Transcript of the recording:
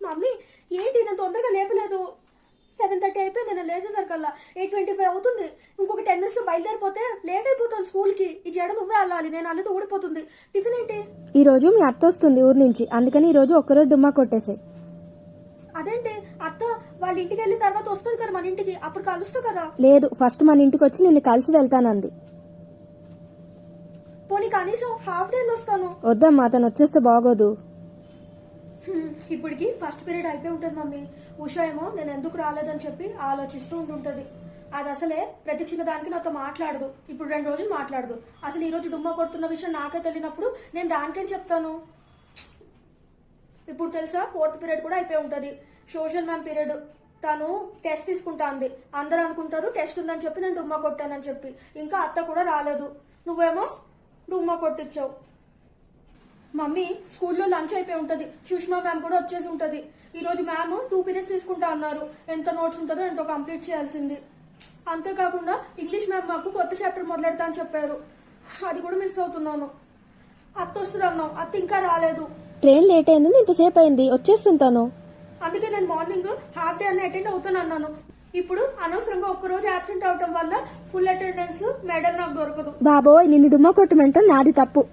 Mummy ఏంటి నేను తొందరగా లేపలేదు. 7:30 అయిపోయింది, నేను లేచేసరికల్లా 8:25 అవుతుంది. ఇంకొక 10 minutes బయలుదేరిపోతే లేట్ అయిపోతాను స్కూల్కి. ఈ జడ నువ్వే అల్లాలి, నేను అల్లితో ఊడిపోతుంది. టిఫిన్ ఏంటి? ఈ రోజు మీ అత్త వస్తుంది ఊరు నుంచి, అందుకని ఈ రోజు ఒక్కరోజు డుమ్మా కొట్టేసాయి. అదేంటి అత్త వాళ్ళ ఇంటికి వెళ్ళిన తర్వాత వస్తుంది కదా మన ఇంటికి, అప్పుడు కలుస్తావు కదా. లేదు, ఫస్ట్ మన ఇంటికి వచ్చి నిన్ను కలిసి వెళ్తానంది. పోనీ కనీసం హాఫ్ డే వస్తాను. వద్దమ్మా, అతను వచ్చేస్తే బాగోదు. ఇప్పటికి ఫస్ట్ పీరియడ్ అయిపోయి ఉంటుంది మమ్మీ. ఉషా ఏమో నేను ఎందుకు రాలేదని చెప్పి ఆలోచిస్తూ ఉంటుంటది. అది అసలే ప్రతి చిన్న దానికి నాతో మాట్లాడదు. ఇప్పుడు 2 రోజులు మాట్లాడదు. అసలు ఈ రోజు డుమ్మా కొడుతున్న విషయం నాకే తెలియనప్పుడు నేను దానికేం చెప్తాను. ఇప్పుడు తెలుసా 4th పీరియడ్ కూడా అయిపోయి ఉంటది. Social ma'am period. తను టెస్ట్ తీసుకుంటా అంది. అందరూ అనుకుంటారు టెస్ట్ ఉందని చెప్పి నేను డుమ్మా కొట్టానని చెప్పి. ఇంకా అత్త కూడా రాలేదు. నువ్వేమో డుమ్మా కొట్టించావు. మమ్మీ స్కూల్లో లంచ్ అయిపోయి ఉంటది. సుష్మా మ్యామ్ కూడా వచ్చేసి ఉంటది. ఈ రోజు మ్యామ్ 2 పీరియడ్స్ తీసుకుంటా అన్నారు. ఎంత నోట్స్ ఉంటుందో ఎంతో కంప్లీట్ చేయాల్సింది. అంతేకాకుండా ఇంగ్లీష్ మ్యామ్ మాకు కొత్త చాప్టర్ మొదలెడతా అని చెప్పారు. అది కూడా మిస్ అవుతున్నాను. అత్త వస్తుంది అన్నావు, అత్త ఇంకా రాలేదు. ట్రైన్ లేట్ అయింది, ఇంతసేపు అయింది, వచ్చేస్తుంటాను. అందుకే నేను మార్నింగ్ హాఫ్ డే అన్న అటెండ్ అవుతాను అన్నాను. ఇప్పుడు అనవసరంగా ఒక్కరోజు అబ్సెంట్ అవటం వల్ల ఫుల్ అటెండెన్స్ మెడల్ నాకు దొరకదు. బాబోయ్, నిన్ను డుమ్మా కొట్టమంటే నాది తప్పు.